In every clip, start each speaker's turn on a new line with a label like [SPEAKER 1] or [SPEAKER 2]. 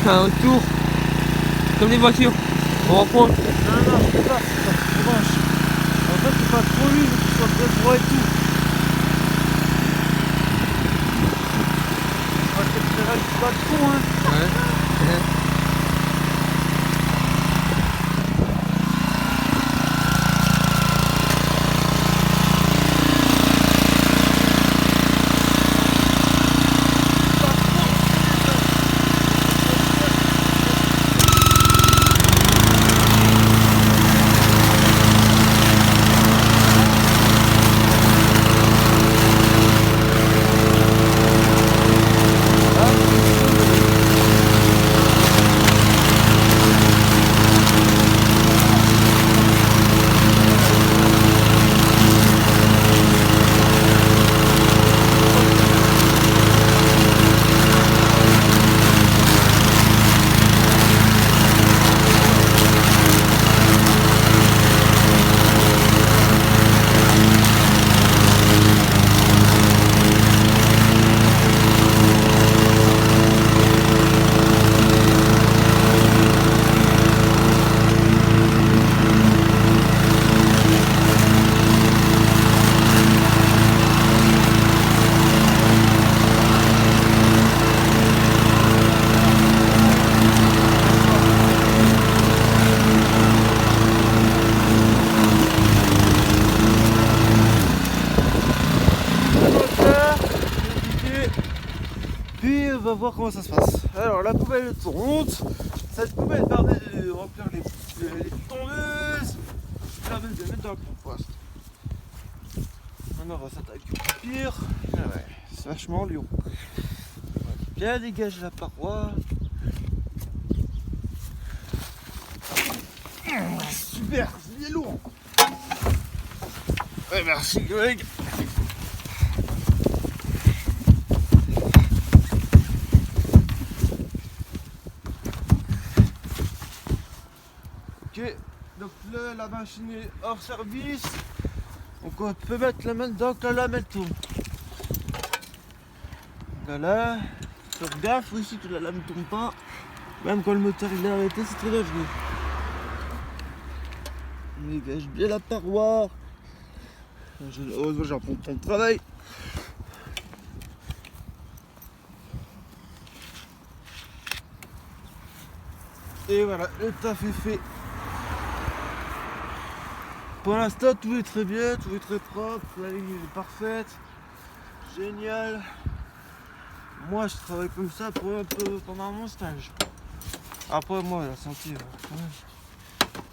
[SPEAKER 1] fait un tour. Comme les voitures. On reprend.
[SPEAKER 2] Non, je peux pas, c'est pas trop moche. En fait, c'est pas trop lui, mais tu sois bien droit et tout. Parce que tu verras, c'est pas de con, hein.
[SPEAKER 1] Ouais.
[SPEAKER 2] Puis on va voir comment ça se passe. Alors la poubelle monte. Cette poubelle permet de remplir les tondeuses. Permet de les mettre dans le compost. Maintenant on va s'attaquer au pire. Ah ouais, c'est vachement lion. On va bien dégager la paroi. Super, c'est bien lourd. Ouais, merci Greg. Ok, donc là la machine est hors service. Donc on peut mettre la main dedans quand la main tourne. Voilà, faire gaffe aussi que la lame ne tourne pas. Même quand le moteur il est arrêté, c'est très dangereux. On dégage bien la paroi. Heureusement j'ai un bon temps de travail. Et voilà, le taf est fait. Pour l'instant tout est très bien, tout est très propre, la ligne est parfaite. Génial. Moi je travaille comme ça pour un peu pendant mon stage. Après moi la santé,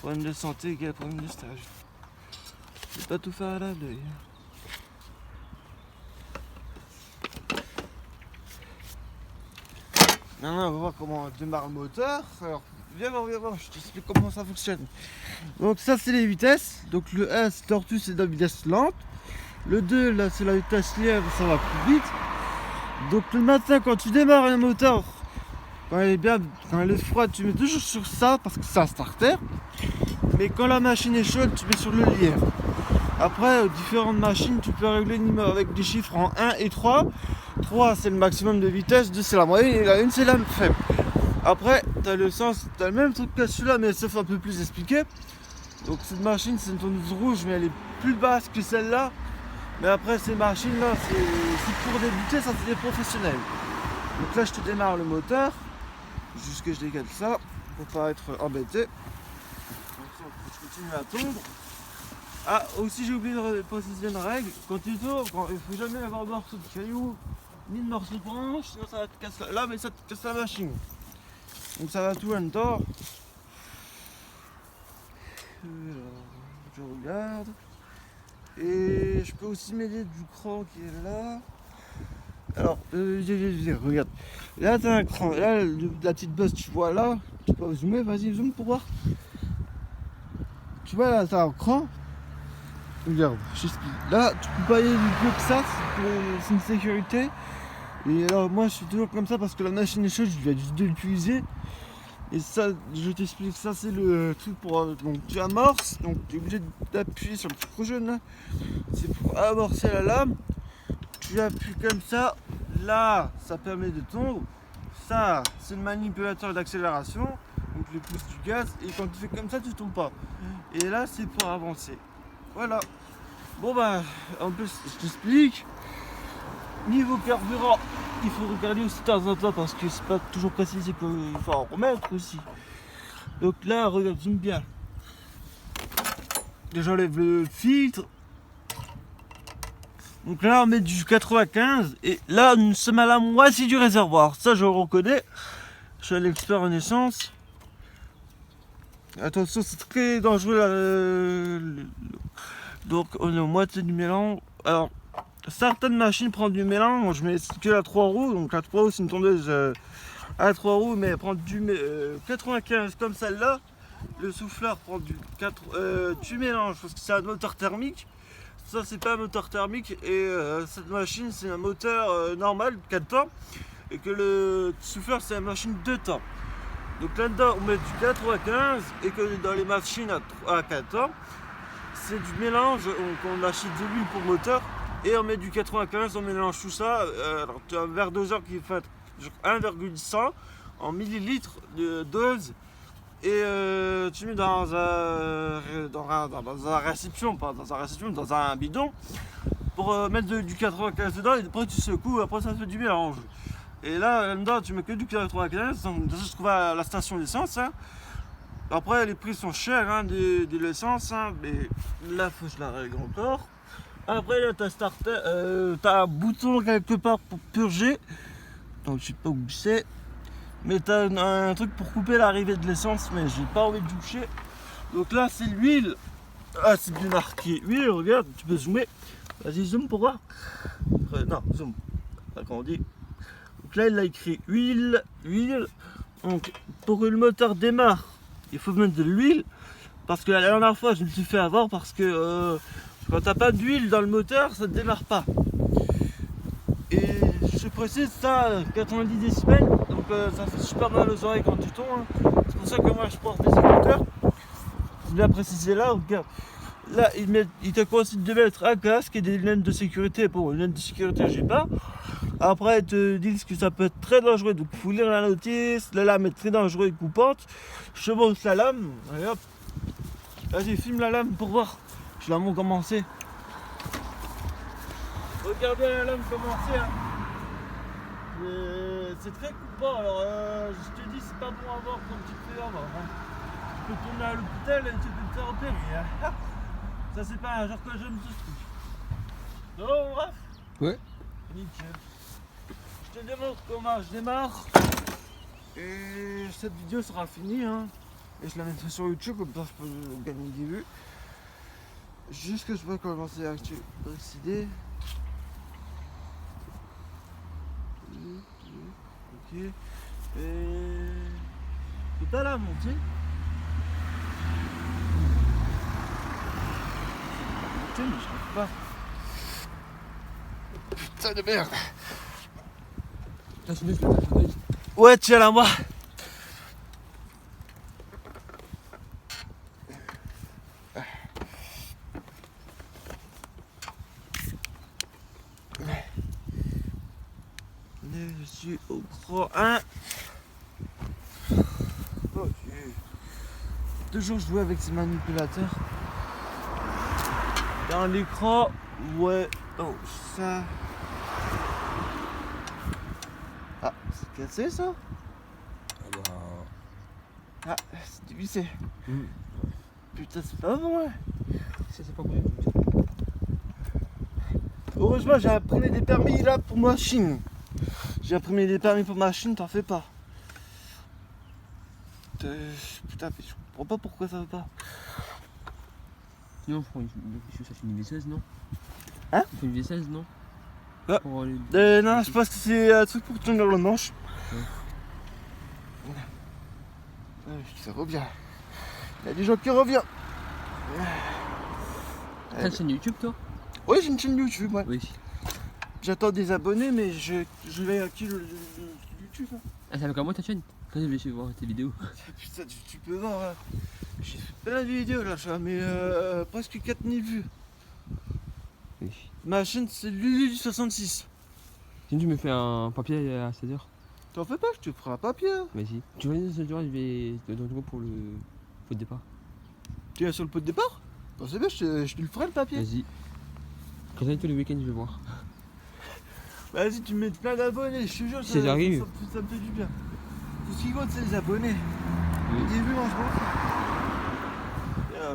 [SPEAKER 2] problème de santé égale problème de stage. Je vais pas tout faire à la l'œil. Maintenant on va voir comment on démarre le moteur. Alors viens voir, je t'explique comment ça fonctionne. Donc ça c'est les vitesses. Donc le 1 c'est tortue, c'est de la vitesse lente. Le 2 là c'est la vitesse lièvre, ça va plus vite. Donc le matin quand tu démarres un moteur, quand elle est froide, tu mets toujours sur ça parce que c'est un starter. Mais quand la machine est chaude, tu mets sur le lièvre. Après, différentes machines, tu peux régler le numéro avec des chiffres en 1 et 3. 3 c'est le maximum de vitesse, 2 c'est la moyenne et la 1 c'est la faible. Après, tu as le sens, tu as le même truc que celui-là, mais sauf un peu plus expliqué. Donc cette machine c'est une tondeuse rouge, mais elle est plus basse que celle-là. Mais après ces machines là, c'est pour débuter, ça c'est des professionnels. Donc là je te démarre le moteur, juste que je dégage ça, pour pas être embêté. Donc je continue à tondre. Ah aussi j'ai oublié de préciser une règle, quand tu tournes, il faut jamais avoir de morceau de caillou, ni de morceau de branche, sinon ça va te casser là, mais ça te casse la machine. Donc ça va tout en temps. Je regarde. Et je peux aussi m'aider du cran qui est là. Alors, regarde. Là, t'as un cran. Là, la petite bosse, tu vois là. Tu peux zoomer, vas-y, zoom pour voir. Tu vois là, t'as un cran. Regarde, j'explique. Là, tu peux pas aller plus haut que ça, c'est une sécurité. Et alors, moi, je suis toujours comme ça parce que la machine est chaude, je viens juste de l'utiliser. Et ça, je t'explique, ça c'est le truc pour... donc tu amorces, donc tu es obligé d'appuyer sur le petit rouge là. C'est pour amorcer la lame. Tu appuies comme ça, là ça permet de tondre. ça, c'est le manipulateur d'accélération, donc le pouce du gaz, et quand tu fais comme ça, tu tombes pas. Et là, c'est pour avancer. Voilà. Bon bah, en plus, je t'explique. Niveau carburant, il faut regarder aussi de temps en temps parce que c'est pas toujours précisé qu'il faut en remettre aussi. Donc là, regarde, zoom bien. J'enlève le filtre. Donc là, on met du 95 et là, nous sommes à la moitié du réservoir. Ça, je le reconnais. Je suis un expert en essence. Attention, c'est très dangereux là. Donc, on est à moitié du mélange. Alors, certaines machines prennent du mélange, mais c'est que la 3 roues. Donc, la 3 roues, c'est une tondeuse à 3 roues, mais elle prend du 95 comme celle-là. Le souffleur prend du mélange parce que c'est un moteur thermique. Ça, c'est pas un moteur thermique et cette machine, c'est un moteur normal 4 temps et que le souffleur, c'est une machine 2 temps. Donc là-dedans, on met du 95 et que dans les machines à 4 temps, c'est du mélange. On achète de l'huile pour moteur et on met du 95, on mélange tout ça. Alors, tu as un verre doseur qui fait 1,100 en millilitres de dose. Et tu mets dans un réception, pas dans un réception, dans un bidon pour mettre du 95 dedans et après tu secoues, après ça fait du mélange. Et là-dedans tu mets que du 95, donc ça se trouve à la station d'essence. Hein. Après les prix sont chers hein, de l'essence, hein, mais là faut que je la règle encore. Après là t'as un bouton quelque part pour purger, donc je sais pas où c'est. Mais t'as un truc pour couper l'arrivée de l'essence, mais j'ai pas envie de toucher. Donc là, c'est l'huile. Ah, c'est bien marqué huile, regarde, tu peux zoomer. Vas-y, zoom pour voir. Non, zoom. Pas qu'on dit. Donc là, il a écrit huile. Donc, pour que le moteur démarre, il faut mettre de l'huile. Parce que la dernière fois, je me suis fait avoir parce que quand t'as pas d'huile dans le moteur, ça ne démarre pas. Et je précise ça, 90 décibels, donc ça fait super mal aux oreilles quand tu tombes. Hein. C'est pour ça que moi je porte des écouteurs. Je l'ai précisé là, regarde. Là, il te conseille de mettre un casque et des lunettes de sécurité. Bon, les lunettes de sécurité, j'ai pas. Après, ils te disent que ça peut être très dangereux, donc il faut lire la notice. La lame est très dangereuse et coupante. Je monte la lame, et hop. Vas-y, filme la lame pour voir. Je la montre comment c'est. Regardez la lame commencer. Hein. C'est très coupant. Alors, je te dis, c'est pas bon à voir comme tu te fais avoir. Hein. Tu peux tourner à l'hôpital et tu peux te faire opérer. Hein. Ça, c'est pas un genre que j'aime ce truc. Non, bref.
[SPEAKER 1] Ouais.
[SPEAKER 2] Nickel. Je te démontre comment je démarre. Et cette vidéo sera finie. Hein. Et je la mettrai sur YouTube comme ça je peux gagner des vues. Juste que je peux commencer à décider. Ok. Et tout à la montée. Putain, mais je pas. Putain de merde. Ouais, tiens là moi. Je suis au grand 1. Ok. Toujours jouer avec ces manipulateurs. Dans l'écran, ouais. Oh, ça. Ah, c'est cassé ça? Ah, c'est dévissé. Putain, c'est pas bon, ouais.
[SPEAKER 1] Ça, c'est pas bon.
[SPEAKER 2] Heureusement, j'ai imprimé des permis là pour machine. J'ai imprimé des permis pour machine, t'en fais pas. Putain, mais je comprends pas pourquoi ça veut pas.
[SPEAKER 1] Non, ça fait une V16, non?
[SPEAKER 2] Hein?
[SPEAKER 1] Ça fait une V16, non?
[SPEAKER 2] Ah. Non, je pense que c'est un truc pour tenir le manche. Ouais. Ça revient. Il y a des gens qui reviennent.
[SPEAKER 1] T'as une chaîne YouTube, toi?
[SPEAKER 2] Oui, j'ai une chaîne YouTube, ouais.
[SPEAKER 1] Oui.
[SPEAKER 2] J'attends des abonnés, mais je vais acquis le YouTube. Hein.
[SPEAKER 1] Ah, ça va comme moi ta chaîne? Quand je vais essayer de voir tes vidéos.
[SPEAKER 2] Putain, tu peux voir, hein. J'ai fait plein de vidéos là, mais presque 4000 vues.
[SPEAKER 1] Oui.
[SPEAKER 2] Ma chaîne, c'est Lulu66.
[SPEAKER 1] Sinon, tu me fais un papier à 16h.
[SPEAKER 2] T'en fais pas, je te ferai un papier. Hein.
[SPEAKER 1] Vas-y. Tu vois, ce jour, je vais dans le pour le pot de départ.
[SPEAKER 2] Tu es sur le pot de départ? Bah, c'est bien, je te le ferai le papier.
[SPEAKER 1] Vas-y. Quand ça, tous les week-ends, je vais voir.
[SPEAKER 2] Vas-y, tu me mets plein d'abonnés, je te jure,
[SPEAKER 1] Si j'arrive.
[SPEAKER 2] ça me fait du bien. Tout ce qui compte, c'est les abonnés.
[SPEAKER 1] Oui.
[SPEAKER 2] Au début, moi, je m'en fous.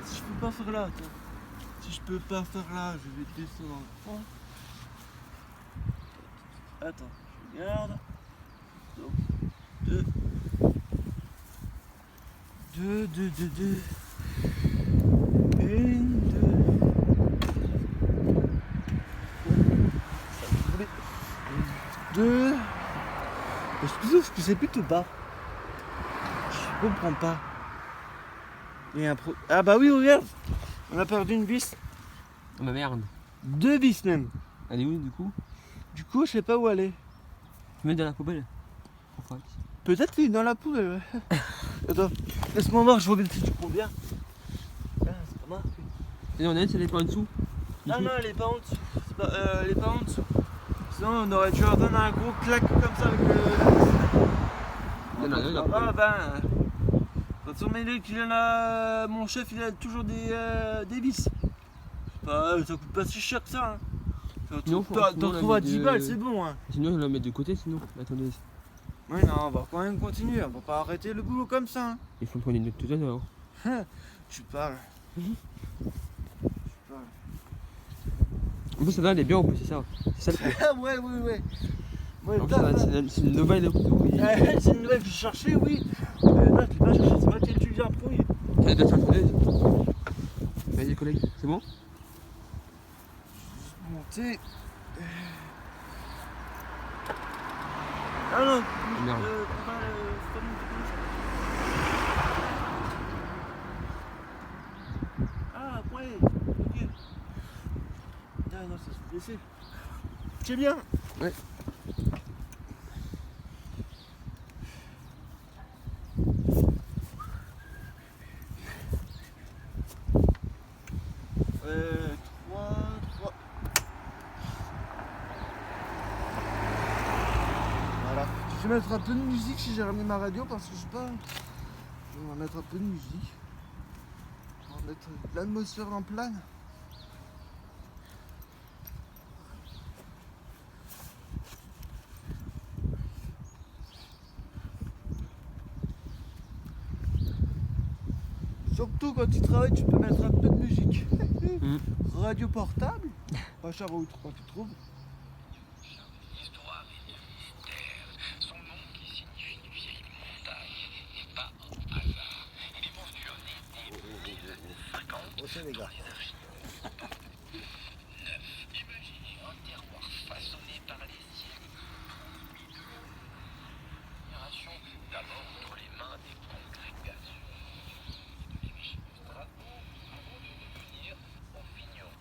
[SPEAKER 2] Si je peux pas faire là, attends. Si je peux pas faire là, je vais descendre dans le fond. Attends, je regarde. Donc, 2. 2, 2, 2, 2. 1, 2. Ça va tomber. 2. Excusez-moi, parce que c'est plutôt bas. Je comprends pas. Il y a un pro... Ah bah oui, regarde. On a perdu une vis.
[SPEAKER 1] Oh ma merde.
[SPEAKER 2] 2 vis même.
[SPEAKER 1] Elle est où du coup?
[SPEAKER 2] Du coup, je sais pas où aller.
[SPEAKER 1] Tu mets dans la poubelle. Pourquoi?
[SPEAKER 2] Peut-être qu'il est dans la poubelle, ouais. Attends, laisse-moi voir, je vois bien si tu prends bien. Ah, c'est pas mal.
[SPEAKER 1] Et non, elle est pas en dessous.
[SPEAKER 2] Non, non, elle est pas en dessous. Elle est pas en dessous. Sinon, on aurait dû leur donner un gros claque comme ça avec le.
[SPEAKER 1] Non, non, non,
[SPEAKER 2] Ah, ben. Quand on met les qu'il en a. Mon chef, il a toujours des vis. Bah, ça coûte pas si cher que ça. Hein.
[SPEAKER 1] Non,
[SPEAKER 2] T'en trouves à 10 balles, c'est bon. Hein.
[SPEAKER 1] Sinon, je vais la mettre de côté, sinon. Attendez.
[SPEAKER 2] Oui, non, on va quand même continuer. On va pas arrêter le boulot comme ça. Hein.
[SPEAKER 1] Il faut prendre une note tout à l'heure.
[SPEAKER 2] Tu parles.
[SPEAKER 1] En plus, celle-là, elle est bien en plus, c'est ça. C'est ça le problème.
[SPEAKER 2] Ah ouais. Ouais,
[SPEAKER 1] En plus, c'est une nouvelle. Oui.
[SPEAKER 2] C'est une nouvelle que je cherchais, oui. Non, je l'ai pas cherché, c'est moi qui tu viens pour.
[SPEAKER 1] Elle doit être vas-y, collègue, c'est bon?
[SPEAKER 2] Monter. Ah non,
[SPEAKER 1] Merde.
[SPEAKER 2] c'est pas monter comme ça. Ah ouais, ok. Ah non, ça se fait laisser. C'est bien.
[SPEAKER 1] Ouais.
[SPEAKER 2] Euh, 3. Voilà. Je vais mettre un peu de musique si j'ai ramené ma radio parce que je sais pas. Je vais mettre un peu de musique. On va mettre l'atmosphère en plane. Surtout quand tu travailles, tu peux mettre un peu de musique. Radio portable, pas cher ou trop tu trouves.
[SPEAKER 3] Histoire et mystère. Son nom qui signifie une vieille montagne n'est pas un hasard. Il est mentionné dès 1050
[SPEAKER 2] C'est les gars.
[SPEAKER 3] dans les archives. 9. Imaginez un terroir façonné par les siècles, mis de génération d'abord entre les mains des congrégations de l'évêché de Strasbourg avant de devenir au vigneron.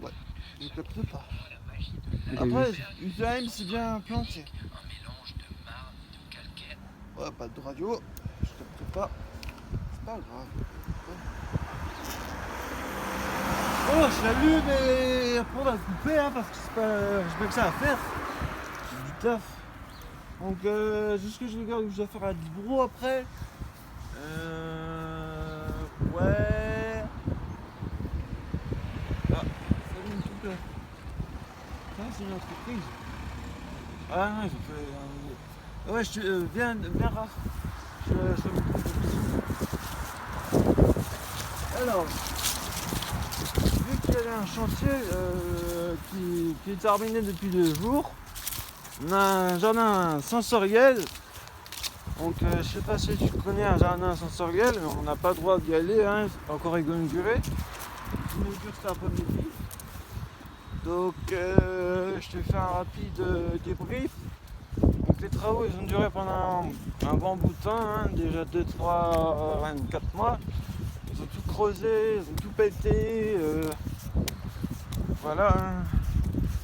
[SPEAKER 2] Ouais, je capte pas.
[SPEAKER 3] La magie de
[SPEAKER 2] Après, UTM c'est bien planté.
[SPEAKER 3] un mélange de marne et de calcaire.
[SPEAKER 2] Ouais, pas de radio, je capte pas. C'est pas grave. Oh, je l'allume et après on va le couper hein, parce que c'est pas. J'ai pas que ça à faire. C'est du taf. Donc, juste que je regarde où je dois faire un bourreau après. Ouais. Ah, ça vient tout là. Ça, c'est une entreprise. Ah non, je fais. Ouais, je te. Viens, Raph. Je Alors, vu qu'il y avait un chantier qui est terminé depuis 2 jours, on a un jardin sensoriel. Donc, je sais pas si tu connais un jardin sensoriel, mais on n'a pas le droit d'y aller, hein, c'est pas encore inauguré. L'inaugure cet après-midi. Donc, je te fais un rapide débrief. Donc, les travaux ils ont duré pendant un bon bout de temps, hein, déjà 2, 3, 4 mois. Ils ont tout creusé, ils ont tout pété. Voilà. Hein.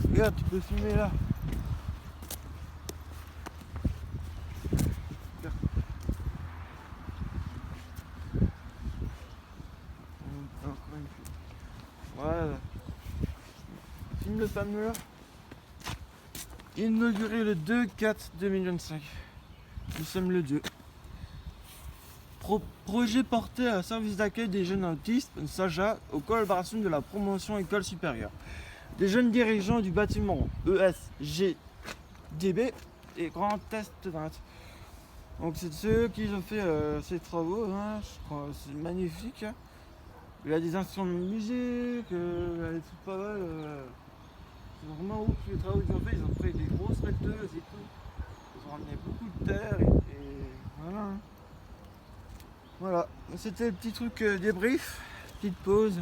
[SPEAKER 2] Regarde, tu peux filmer là. Encore une fois. Voilà. Filme le fameux là. inauguré le 2/4/2025. Nous sommes le 2. Projet porté à service d'accueil des jeunes autistes, SAJA, aux collaborations de la promotion école supérieure. Des jeunes dirigeants du bâtiment ESGDB et Grand Est 20. Donc c'est ceux qui ont fait ces travaux, hein, je crois, c'est magnifique. Hein. Il y a des instruments de musique, il y a des trucs pas mal. C'est vraiment ouf les travaux qu'ils ont fait, ils ont pris des grosses pelleteuses et tout. Ils ont ramené beaucoup de terre et voilà. Hein. Voilà, c'était le petit truc débrief, petite pause,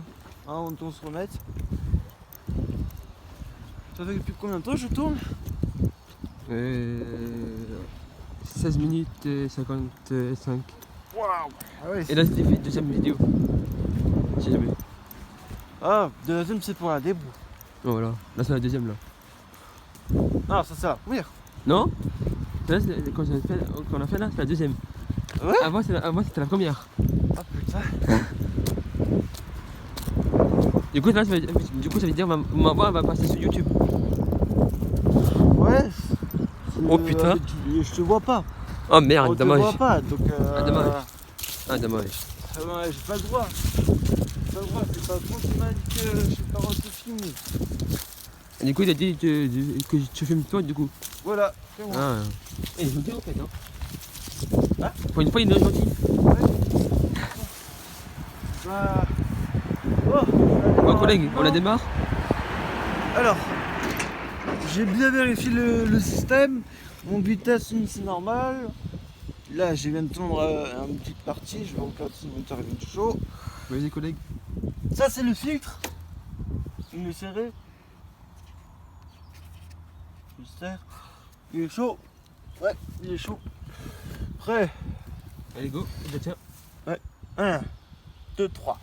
[SPEAKER 2] hein, on se remette. Ça fait depuis combien de temps je tourne?
[SPEAKER 1] 16 minutes et 55.
[SPEAKER 2] Waouh. Ah ouais,
[SPEAKER 1] Et là c'était fait deuxième vidéo. Si jamais.
[SPEAKER 2] ah, deuxième c'est pour la débrouille.
[SPEAKER 1] Oh, voilà, là c'est la deuxième là.
[SPEAKER 2] Ah, ça c'est la première.
[SPEAKER 1] Non? Là, quand on a fait là, c'est la deuxième.
[SPEAKER 2] Ouais.
[SPEAKER 1] Avant c'était la première.
[SPEAKER 2] Ah putain.
[SPEAKER 1] Du coup, là, ça veut dire ma voix va passer sur YouTube.
[SPEAKER 2] Ouais.
[SPEAKER 1] Oh, putain.
[SPEAKER 2] Je te vois pas.
[SPEAKER 1] Oh merde,
[SPEAKER 2] On te
[SPEAKER 1] dommage.
[SPEAKER 2] voit pas, donc
[SPEAKER 1] Ah, dommage. Ah dommage.
[SPEAKER 2] ouais, j'ai pas le droit. J'ai pas le droit, c'est pas trop qui m'a dit que je suis pas fini.
[SPEAKER 1] Et du coup, il a dit que tu filmes toi, du coup.
[SPEAKER 2] Voilà, c'est moi.
[SPEAKER 1] Ah. Et il est gentil en fait, hein.
[SPEAKER 2] Hein?
[SPEAKER 1] Pour une fois, il est gentil.
[SPEAKER 2] Bah. Oh,
[SPEAKER 1] Bon, collègue, on la démarre.
[SPEAKER 2] alors, j'ai bien vérifié le système. Mon vitesse c'est normal. Là, je viens de tendre une petite partie. Je vais encore si mon moteur est chaud.
[SPEAKER 1] Vas-y, collègue.
[SPEAKER 2] Ça, c'est le filtre. Il est serré. Je serre. Il est chaud. Ouais, il est chaud. Prêt.
[SPEAKER 1] Allez, go, je tiens.
[SPEAKER 2] 1, 2, 3.